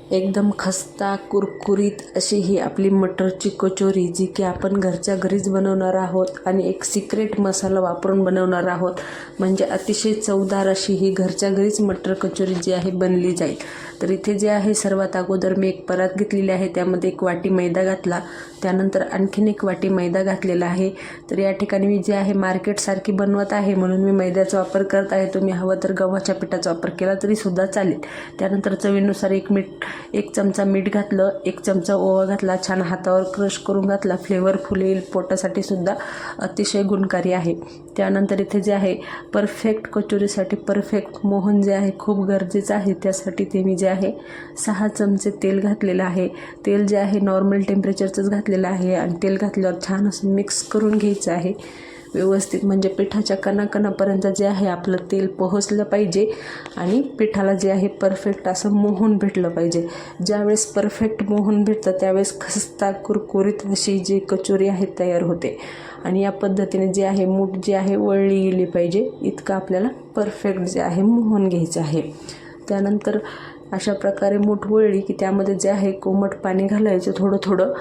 एकदम खस्ता कुरकुरीत अशी ही आपली मटरची कचोरी, जी की आपण घरच्या घरीच बनवणार आहोत आणि एक सिक्रेट मसाला वापरून बनवणार आहोत. म्हणजे अतिशय चवदार अशी ही घरच्या घरीच मटर कचोरी जी आहे बनली जाईल. तर इथे जे आहे सर्वात अगोदर मी एक परात घेतलेली आहे, त्यामध्ये 1 वाटी मैदा घातला, त्यानंतर आणखीन 1 वाटी मैदा घातलेला आहे. तर या ठिकाणी मी जे आहे मार्केटसारखी बनवत आहे म्हणून मी मैद्याचा वापर करत आहे. तुम्ही हवं तर गव्हाच्या पिठाचा वापर केला तरी सुद्धा चालेल. त्यानंतर चवीनुसार 1 चमचा मीठ घातलं, 1 चमचा ओवा घातला, छान हातावर क्रश करून घातला. फ्लेवरफुल येईल, पोटासाठी सुद्धा अतिशय गुणकारी आहे. त्यानंतर इथे जे आहे परफेक्ट कचोरीसाठी परफेक्ट मोहन जे आहे खूप गरजेचं आहे. त्यासाठी ते मी जे आहे 6 चमचे तेल घातलेलं आहे. तेल जे आहे नॉर्मल टेम्परेचरचंच घातलेलं आहे आणि तेल घातल्यावर छान असं मिक्स करून घ्यायचं आहे व्यवस्थित. म्हणजे पिठाच्या कणाकणापर्यंत जे आहे आपलं तेल पोहोचलं पाहिजे आणि पिठाला जे आहे परफेक्ट असं मोहन भेटलं पाहिजे. ज्यावेळेस परफेक्ट मोहन भेटतं त्यावेळेस खस्ता कुरकुरीत अशी जी कचोरी आहे तयार होते. आणि या पद्धतीने जे आहे मूठ जे आहे वळली गेली पाहिजे इतकं आपल्याला परफेक्ट जे आहे मोहन घ्यायचं आहे. त्यानंतर अशा प्रकारे मूठ वळली की त्यामध्ये जे आहे कोमट पाणी घालायचं थोडं थोडं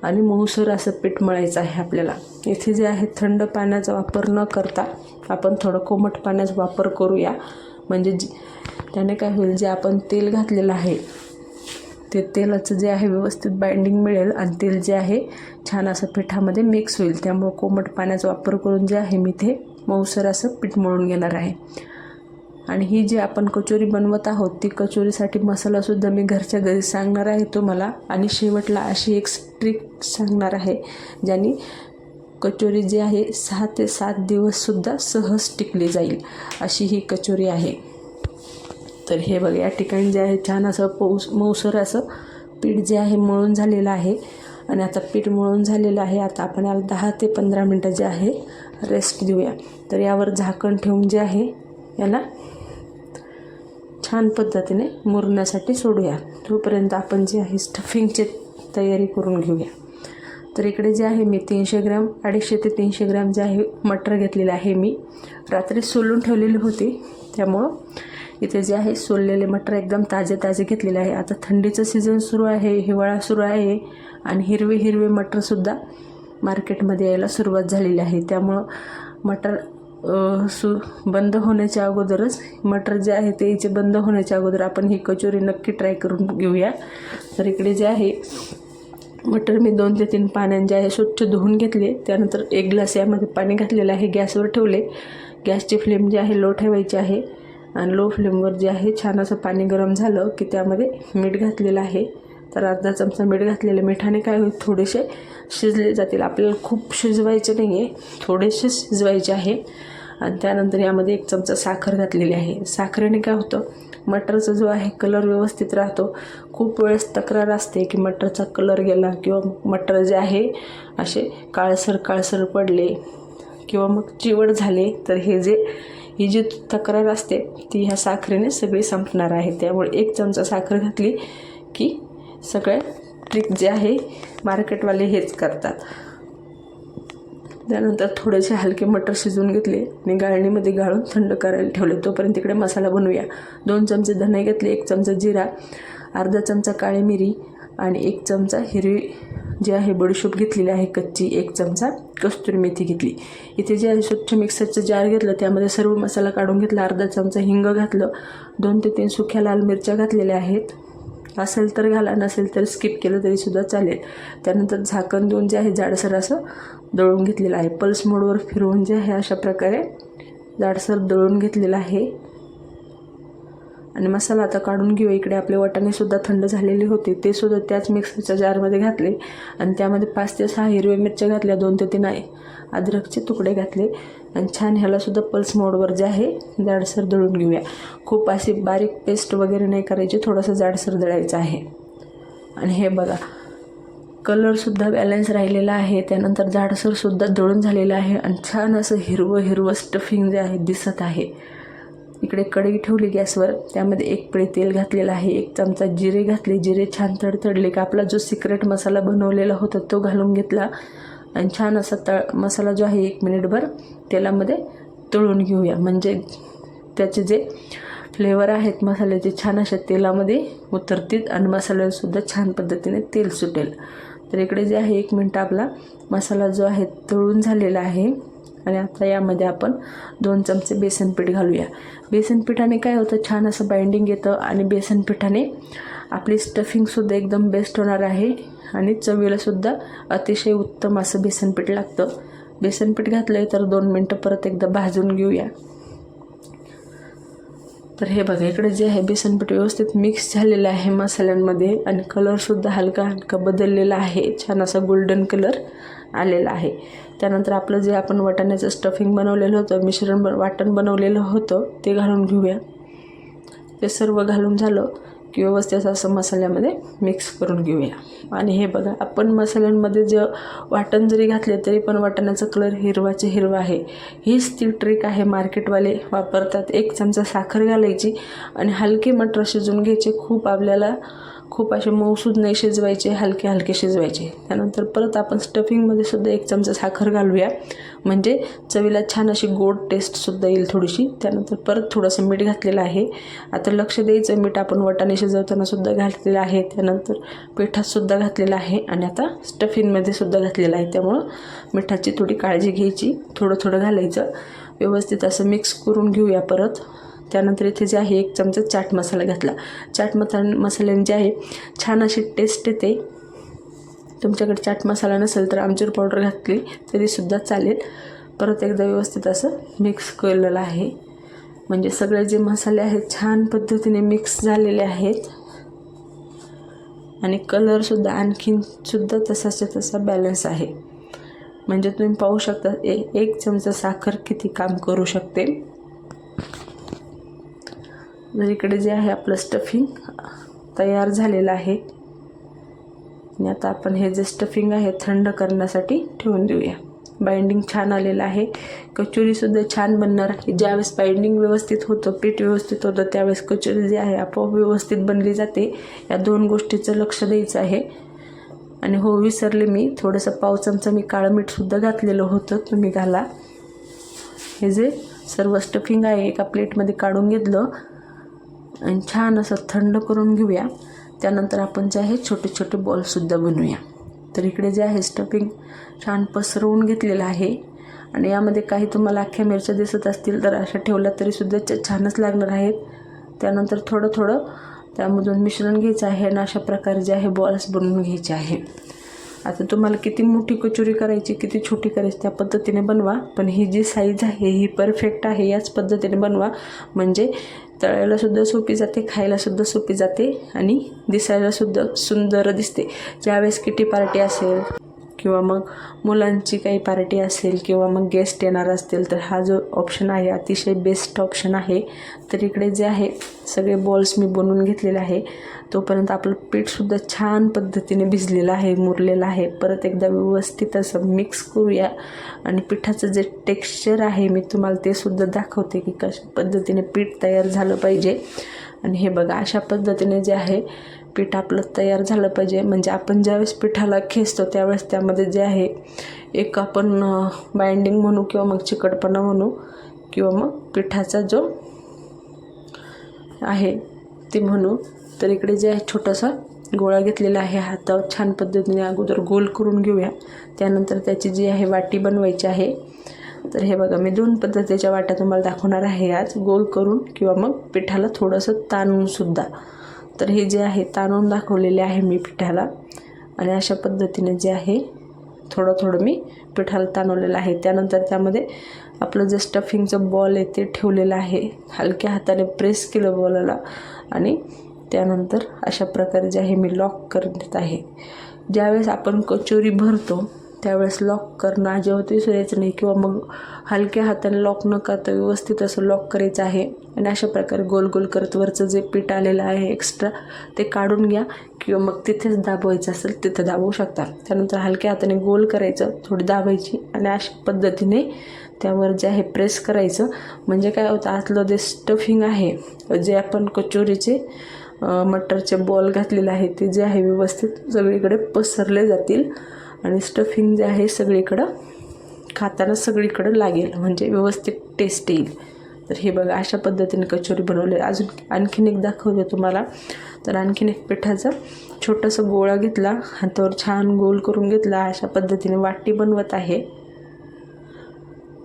आणि मऊसर असं पीठ मळायचं आहे आपल्याला. इथे जे आहे थंड पाण्याचा वापर न करता आपण थोडं कोमट पाण्याचा वापर करूया. म्हणजे त्याने काय होईल, जे आपण तेल घातलेलं आहे ते तेलाचं जे आहे व्यवस्थित बाइंडिंग मिळेल आणि तेल जे आहे छान असं पिठामध्ये मिक्स होईल. त्यामुळे कोमट पाण्याचा वापर करून जे आहे मी ते मऊसर असं पीठ मळून घेणार आहे. आणि ही जी आपण कचोरी बनवत आहोत ती कचोरीसाठी मसालासुद्धा मी घरच्या घरी सांगणार आहे तुम्हाला. आणि शेवटला अशी एक ट्रिक सांगणार आहे ज्याने कचोरी जी आहे 6 ते 7 दिवससुद्धा सहज टिकली जाईल अशी ही कचोरी आहे. तर हे बघा या ठिकाणी जे आहे छान असं मऊसर असं पीठ जे आहे मळून झालेलं आहे. आणि आता पीठ मळून झालेलं आहे. आता आपण याला 10 ते 15 मिनटं जे आहे रेस्ट देऊया. तर यावर झाकण ठेवून जे आहे याला छान पद्धतीने मुरण्यासाठी सोडूया. तोपर्यंत आपण जे आहे स्टफिंगची तयारी करून घेऊया. तर इकडे जे आहे मी 300 ग्रॅम 250 ते 300 ग्रॅम जे आहे मटर घेतलेले आहे. मी रात्री सोलून ठेवलेली होती त्यामुळं इथे जे आहे सोललेले मटर एकदम ताजे घेतलेले आहे. आता थंडीचं सीझन सुरू आहे, हिवाळा सुरू आहे आणि हिरवे मटरसुद्धा मार्केटमध्ये यायला सुरुवात झालेली आहे. त्यामुळं मटर बंद होण्याच्या अगोदरच मटर जे आहे ते याचे बंद होण्याच्या अगोदर आपण ही कचोरी नक्की ट्राय करून घेऊया. तर इकडे जे आहे मटर मी 2 ते 3 पाण्याने जे आहे स्वच्छ धुवून घेतले. त्यानंतर 1 ग्लास यामध्ये पाणी घातलेलं आहे, गॅसवर ठेवले. गॅसची फ्लेम जी आहे लो ठेवायची आहे आणि लो फ्लेमवर जे आहे छान असं पाणी गरम झालं की त्यामध्ये मीठ घातलेलं आहे. तर अर्धा चमचा मीठ घातलेलं. मिठाने काय होईल, थोडेसे शिजले जातील. आपल्याला खूप शिजवायचे नाही आहे, थोडेसे शिजवायचे आहे. आणि त्यानंतर यामध्ये 1 चमचा साखर घातलेली आहे. साखरेने काय होतं, मटरचा जो आहे कलर व्यवस्थित राहतो. खूप वेळेस तक्रार असते की मटरचा कलर गेला किंवा मटर जे आहे असे काळसर पडले किंवा मग चिवट झाले. तर ही जी तक्रार असते ती ह्या साखरेने सगळी संपणार आहे. त्यामुळे 1 चमचा साखर घातली की सगळ्या ट्रिक जे आहे मार्केटवाले हेच करतात. त्यानंतर थोडेसे हलके मटर शिजवून घेतले आणि गाळणीमध्ये गाळून थंड करायला ठेवले. तोपर्यंत इकडे मसाला बनवूया. 2 चमचे धणे घेतले, 1 चमचा जिरा, अर्धा चमचा काळी मिरी आणि 1 चमचा हिरवी जी आहे बडीशोप घेतलेली आहे कच्ची, 1 चमचा कस्तुरी मेथी घेतली. इथे जे आहे स्वच्छ मिक्सरचं जार घेतलं, त्यामध्ये सर्व मसाला काढून घेतला. अर्धा चमचा हिंग घातलं, 2 ते 3 सुक्या लाल मिरच्या घातलेल्या आहेत. असेल तर घाला, नसेल तर स्किप केलं तरीसुद्धा चालेल. त्यानंतर झाकण देऊन जे आहे जाडसर असं दळून घेतलेलं आहे. पल्स मोडवर फिरवून जे आहे अशा प्रकारे जाडसर दळून घेतलेलं आहे. आणि मसाला आता काढून घेऊ. इकडे आपले वाटाणेसुद्धा थंड झालेले होते, ते सुद्धा त्याच मिक्सरच्या जारमध्ये घातले आणि त्यामध्ये 5 ते 6 हिरव्या मिरच्या घातल्या, 2 ते 3 अद्रकचे तुकडे घातले आणि छान ह्यालासुद्धा पल्स मोडवर जे आहे जाडसर दळून घेऊया. खूप अशी बारीक पेस्ट वगैरे नाही करायची, थोडंसं जाडसर दळायचं आहे. आणि हे बघा कलरसुद्धा बॅलन्स राहिलेला आहे. त्यानंतर जाडसरसुद्धा दळून झालेलं आहे आणि छान असं हिरवं स्टफिंग जे आहे दिसत आहे. इकडे कढई ठेवली गॅसवर, त्यामध्ये 1 पळी तेल घातलेलं आहे, 1 चमचा जिरे घातले. जिरे छान तडतडले की आपला जो सिक्रेट मसाला बनवलेला होता तो घालून घेतला आणि छान असा मसाला जो आहे 1 मिनिटभर तेलामध्ये तळून घेऊया. म्हणजे त्याचे जे फ्लेवर आहेत मसाल्याचे छान अशा तेलामध्ये उतरतील आणि मसाल्यालासुद्धा छान पद्धतीने तेल सुटेल. तर इकडे जे आहे 1 मिनिट आपला मसाला जो आहे तळून झालेला आहे. आणि आता यामध्ये आपण 2 चमचे बेसन पीठ घालूया. बेसन पिठाने काय होतं, छान असं बाइंडिंग येतं आणि बेसन पिठाने आपली स्टफिंगसुद्धा एकदम बेस्ट होणार आहे आणि चवीलासुद्धा अतिशय उत्तम असं बेसन पीठ लागतं. बेसन पीठ घातलं तर 2 मिनटं परत एकदा भाजून घेऊया. तर हे बघा, इकडे जे आहे बेसन पीठ व्यवस्थित मिक्स झालेलं आहे मसाल्यांमध्ये आणि कलरसुद्धा हलका हलका बदललेला आहे. छान असा गोल्डन कलर आलेला आहे. त्यानंतर आपलं जे आपण वाटाण्याचं स्टफिंग बनवलेलं होतं, मिश्रण वाटण बनवलेलं होतं ते घालून घेऊया. ते सर्व घालून झालं की व्यवस्थित असं मसाल्यामध्ये मिक्स करून घेऊया. आणि हे बघा, आपण मसाल्यांमध्ये जे वाटण जरी घातले तरी पण वाटाण्याचा कलर हिरवाचे हिरवा आहे. हीच ती ट्रिक आहे मार्केटवाले वापरतात. 1 चमचा साखर घालायची आणि हलके मटर शिजवून घ्यायचे. खूप असे मऊसूद नाही शिजवायचे, हलके हलके शिजवायचे. त्यानंतर परत आपण स्टफिंगमध्ये सुद्धा 1 चमचा साखर घालूया, म्हणजे चवीला छान अशी गोड टेस्टसुद्धा येईल थोडीशी. त्यानंतर परत थोडंसं मीठ घातलेलं आहे. आता लक्ष द्यायचं, मीठ आपण वाटाणे शिजवताना सुद्धा घातलेलं आहे, त्यानंतर पिठातसुद्धा घातलेलं आहे आणि आता स्टफिंगमध्ये सुद्धा घातलेलं आहे. त्यामुळं मिठाची थोडी काळजी घ्यायची, थोडं थोडं घालायचं. व्यवस्थित असं मिक्स करून घेऊया परत. त्यानंतर इथे जे आहे 1 चमचा चाट मसाला घातला. चाट मसाल्याने जे आहे छान अशी टेस्ट येते. तुमच्याकडे चाट मसाला नसेल तर आमचूर पावडर घातली तरीसुद्धा चालेल. परत एकदा व्यवस्थित असं मिक्स केलेलं आहे, म्हणजे सगळे जे मसाले आहेत छान पद्धतीने मिक्स झालेले आहेत आणि कलरसुद्धा आणखीनसुद्धा तसाच्या तसा बॅलन्स आहे. म्हणजे तुम्ही पाहू शकता 1 चमचा साखर किती काम करू शकते. तर इकडे जे आहे आपलं स्टफिंग तयार झालेलं आहे आणि आता आपण हे जे स्टफिंग आहे थंड करण्यासाठी ठेवून देऊया. बाइंडिंग छान आलेलं आहे. कचोरीसुद्धा छान बनणार आहे. ज्यावेळेस बाइंडिंग व्यवस्थित होतं, पीठ व्यवस्थित होतं, त्यावेळेस कचोरी जी आहे आपोआप व्यवस्थित बनली जाते. या 2 गोष्टीचं लक्ष द्यायचं आहे. आणि हो, विसरले मी, थोडंसं पाव चमचा मी काळं मीठसुद्धा घातलेलं होतं, तुम्ही घाला. हे जे सर्व स्टफिंग आहे एका प्लेटमध्ये काढून घेतलं आणि छान असं थंड करून घेऊया. त्यानंतर आपण जे आहे छोटे छोटे बॉलसुद्धा बनवूया. तर इकडे जे आहे स्टफिंग छान पसरवून घेतलेलं आहे आणि यामध्ये काही तुम्हाला अख्ख्या मिरच्या दिसत असतील तर अशा ठेवल्या तरीसुद्धा छानच लागणार आहेत. त्यानंतर थोडं थोडं त्यामधून मिश्रण घ्यायचं आहे आणि अशा प्रकारे जे आहे बॉल्स बनवून घ्यायचे आहे. आता तुम्हाला किती मोठी कचोरी करायची, किती छोटी करायची त्या पद्धतीने बनवा, पण ही जी साईज आहे ही परफेक्ट आहे. याच पद्धतीने बनवा, म्हणजे तळायलासुद्धा सोपी जाते, खायलासुद्धा सोपी जाते आणि दिसायलासुद्धा सुंदर दिसते. ज्यावेळेस किटी पार्टी असेल किंवा मग मुलांची काही पार्टी असेल किंवा मग गेस्ट येणार असतील तर हा जो ऑप्शन आहे अतिशय बेस्ट ऑप्शन आहे. तर इकडे जे आहे सगळे बॉल्स मी बनवून घेतलेले आहे. तोपर्यंत आपलं पीठसुद्धा छान पद्धतीने भिजलेलं आहे, मुरलेलं आहे. परत एकदा व्यवस्थित असं मिक्स करूया आणि पिठाचं जे टेक्स्चर आहे मी तुम्हाला ते सुद्धा दाखवते की कशा पद्धतीने पीठ तयार झालं पाहिजे. आणि हे बघा, अशा पद्धतीने जे आहे पीठ आपलं तयार झालं पाहिजे. म्हणजे आपण ज्यावेळेस पिठाला खेचतो त्यावेळेस त्यामध्ये जे आहे एक आपण बाइंडिंग म्हणू किंवा मग चिकटपणा म्हणू किंवा मग पिठाचा जो आहे ते म्हणू. तर इकडे जे आहे छोटासा गोळा घेतलेला आहे, हातावर छान पद्धतीने अगोदर गोल करून घेऊया. त्यानंतर त्याची जी आहे वाटी बनवायची आहे. तर हे बघा, मी 2 पद्धतीच्या वाट्या तुम्हाला दाखवणार आहे आज, गोल करून किंवा मग पिठाला थोडंसं ताणूनसुद्धा. तर हे जे आहे ताणून दाखवलेले आहे मी पिठाला आणि अशा पद्धतीने जे आहे थोडं थोडं मी पिठाला ताणवलेलं आहे. त्यानंतर त्यामध्ये आपलं जे स्टफिंगचं बॉल आहे ते ठेवलेलं आहे. हलक्या हाताने प्रेस केलं बॉलला आणि त्यानंतर अशा प्रकारे जे आहे मी लॉक करत आहे. ज्यावेळेस आपण कचोरी भरतो त्यावेळेस लॉक करणं अजिबात विसरायचं नाही किंवा मग हलक्या हाताने लॉक न करता व्यवस्थित असं लॉक करायचं आहे. आणि अशा प्रकारे गोल गोल करत वरचं जे पीठ आलेलं आहे एक्स्ट्रा ते काढून घ्या किंवा मग तिथेच दाबवायचं असेल तिथं दाबवू शकता. त्यानंतर हलक्या हाताने गोल करायचं, थोडी दाबायची आणि अशा पद्धतीने त्यावर जे आहे प्रेस करायचं. म्हणजे काय होतं, आतलं जे स्टफिंग आहे जे आपण कचोरीचे मटरचे बॉल घातलेले आहे ते जे आहे व्यवस्थित सगळीकडे पसरले जातील आणि स्टफिंग जे आहे सगळीकडं खाताना सगळीकडं लागेल, म्हणजे व्यवस्थित टेस्ट येईल. तर हे बघा अशा पद्धतीने कचोरी बनवले. अजून आणखीन एक दाखवते तुम्हाला. तर आणखीन एक पिठाचा छोटासा गोळा घेतला, हातावर छान गोल करून घेतला. अशा पद्धतीने वाटी बनवत आहे.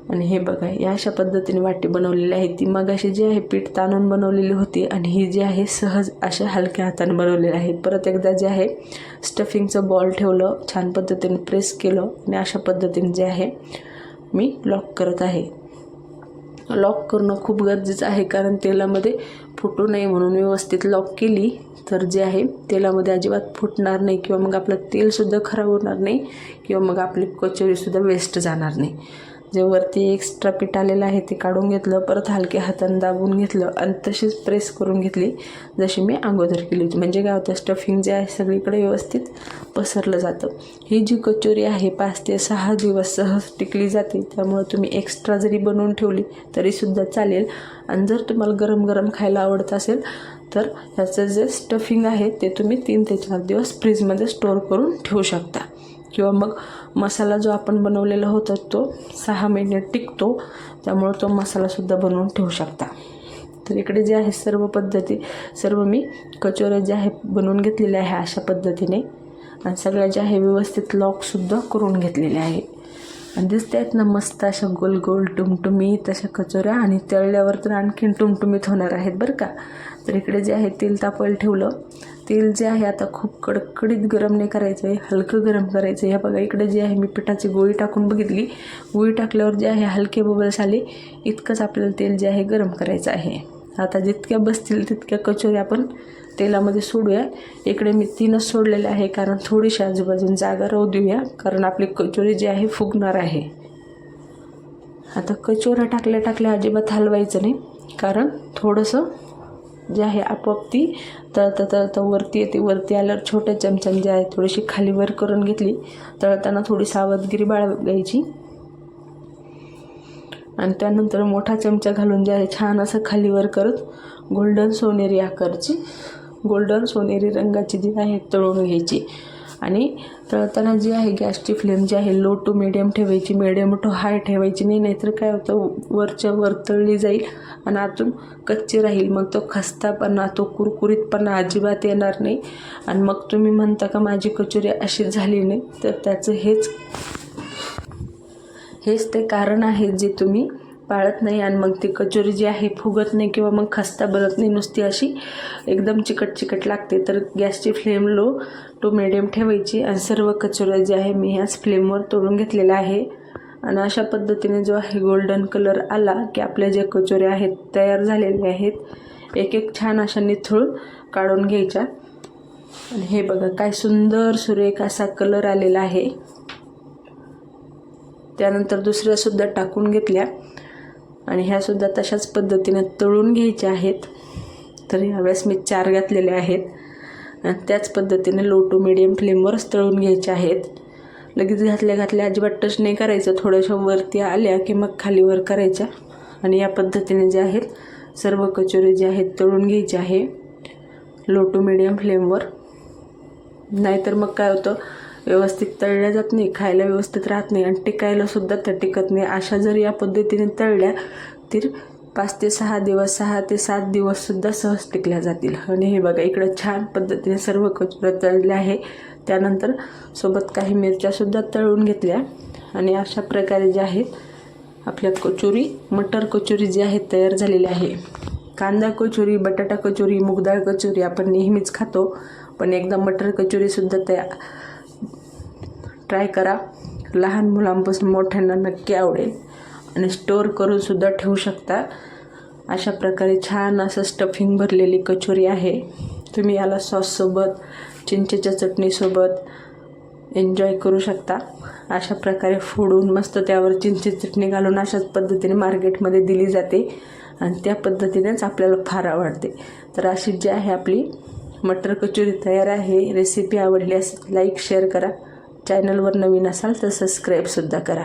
आणि हे बघा या अशा पद्धतीने वाटी बनवलेली आहे. ती मगाशी जी आहे पीठ ताणून बनवलेली होती आणि ही जी आहे सहज अशा हलक्या हाताने बनवलेली आहे. परत एकदा जे आहे स्टफिंगचं बॉल ठेवलं, छान पद्धतीने प्रेस केलं आणि अशा पद्धतीने जे आहे मी लॉक करत आहे. लॉक करणं खूप गरजेचं आहे, कारण तेलामध्ये फुटू नये म्हणून व्यवस्थित लॉक केली तर जे आहे तेलामध्ये अजिबात फुटणार नाही किंवा मग आपलं तेलसुद्धा खराब होणार नाही किंवा मग आपली कचोरीसुद्धा वेस्ट जाणार नाही. जे वरती एक्स्ट्रा पीठ आलेलं आहे ते काढून घेतलं, परत हलक्या हाताने दाबून घेतलं आणि तशीच प्रेस करून घेतली जशी मी अगोदर केली होती. म्हणजे काय होतं, स्टफिंग जे आहे सगळीकडे व्यवस्थित पसरलं जातं. ही जी कचोरी आहे 5 ते 6 दिवस सहज टिकली जाते. त्यामुळे तुम्ही एक्स्ट्रा जरी बनवून ठेवली तरीसुद्धा चालेल. आणि जर तुम्हाला गरम गरम खायला आवडत असेल तर ह्याचं जे स्टफिंग आहे ते तुम्ही 3 ते 4 दिवस फ्रीजमध्ये स्टोअर करून ठेवू शकता. किंवा मग मसाला जो आपण बनवलेला होता तो 6 महिने टिकतो, त्यामुळे तो मसालासुद्धा बनवून ठेवू शकता. तर इकडे जे आहे सर्व मी कचोऱ्या ज्या आहे बनवून घेतलेल्या आहे अशा पद्धतीने. आणि सगळ्या ज्या आहे व्यवस्थित लॉकसुद्धा करून घेतलेल्या आहे. आणि दिसत आहेत ना मस्त अशा गोल गोल टुमटुमीत अशा कचोऱ्या. आणि तळल्यावर तर आणखीन टुमटुमीत होणार आहेत बरं का. तर इकडे जे आहे तेल तापायला ठेवलं. तेल जे आहे आता खूप कडकडीत गरम नाही करायचं आहे, हलकं गरम करायचं आहे. हे बघा इकडे जे आहे मी पिठाची गोळी टाकून बघितली. गोळी टाकल्यावर जे आहे हलके बबल्स आले. इतकंच आपल्याला तेल जे आहे गरम करायचं आहे. आता जितक्या बसतील तितक्या कचोऱ्या आपण तेलामध्ये सोडूया. इकडे मी 3च सोडलेले आहे, कारण थोडीशी आजूबाजून जागा राहू देऊया, कारण आपली कचोरी जी आहे फुगणार आहे. आता कचोऱ्या टाकल्या अजिबात हलवायचं नाही, कारण थोडंसं जे आहे आपोआप ती तळता वरती येते. वरती आल्यावर छोट्या चमच्याने जे आहे थोडीशी खालीवर करून घेतली. तळताना थोडी सावधगिरी बाळगायची आणि त्यानंतर मोठा चमचा घालून जे आहे छान असं खालीवर करत गोल्डन सोनेरी रंगाची जी आहे तळून घ्यायची. आणि तळताना जी आहे गॅसची फ्लेम जी आहे लो टू मिडियम ठेवायची, मिडियम टू हाय ठेवायची नाही. नाहीतर काय होतं, वरच्या वर तळली जाईल आणि आतून कच्ची राहील. मग तो खस्तापणा, तो कुरकुरीतपणा अजिबात येणार नाही. आणि मग तुम्ही म्हणता का माझी कचोरी अशी झाली नाही, तर त्याचं हेच ते कारण आहे जे तुम्ही पाळत नाही. आणि मग ती कचोरी जी आहे फुगत नाही किंवा मग खस्ता बनत नाही, नुसती अशी एकदम चिकट लागते. तर गॅसची फ्लेम लो टू मिडियम ठेवायची. आणि सर्व कचोऱ्या जे आहे मी ह्याच फ्लेमवर तळून घेतलेल्या आहे. आणि अशा पद्धतीने जो आहे गोल्डन कलर आला की आपल्या ज्या कचोऱ्या आहेत तयार झालेल्या आहेत. एक एक छान अशा निथळून काढून घ्यायच्या. आणि हे बघा काय सुंदर सुरेख असा कलर आलेला आहे. त्यानंतर दुसऱ्यासुद्धा टाकून घेतल्या आणि ह्यासुद्धा तशाच पद्धतीने तळून घ्यायच्या आहेत. तर ह्यावेळेस मी 4 घातलेले आहेत. आणि त्याच पद्धतीने लो टू मिडियम फ्लेमवरच तळून घ्यायच्या आहेत. लगेच घातल्या अजिबात टच नाही करायचं. थोड्याशा वरती आल्या की मग खालीवर करायच्या. आणि या पद्धतीने जे आहेत सर्व कचोरी जे आहेत तळून घ्यायचे आहे लो टू मिडियम फ्लेमवर. नाहीतर मग काय होतं, व्यवस्थित तळल्या जात नाही, खायला व्यवस्थित राहत नाही आणि टिकायलासुद्धा त्या टिकत नाही. अशा जर या पद्धतीने तळल्या तर 5 ते 6 दिवस, 6 ते 7 दिवससुद्धा सहज टिकल्या जातील. आणि हे बघा इकडे छान पद्धतीने सर्व कचोऱ्या तळल्या आहे. त्यानंतर सोबत काही मिरच्यासुद्धा तळून घेतल्या. आणि अशा प्रकारे जे आहेत आपल्या कचोरी, मटर कचोरी जी आहे तयार झालेली आहे. कांदा कचोरी, बटाटा कचोरी, मूगडाळ कचोरी आपण नेहमीच खातो, पण एकदा मटर कचोरीसुद्धा ट्राय करा. लहान मुलांपासून मोठ्यांना नक्की आवडेल. आणि स्टोअर करूनसुद्धा ठेवू शकता. अशा प्रकारे छान असं स्टफिंग भरलेली कचोरी आहे. तुम्ही याला सॉससोबत, चिंचेच्या चटणीसोबत एन्जॉय करू शकता. अशा प्रकारे फोडून मस्त त्यावर चिंचेची चटणी घालून अशाच पद्धतीने मार्केटमध्ये दिली जाते आणि त्या पद्धतीनेच आपल्याला फार आवडते. तर अशी जी आहे आपली मटर कचोरी तयार आहे. रेसिपी आवडली असेल लाईक शेअर करा. चॅनलवर नवीन असाल तर सबस्क्राईबसुद्धा करा.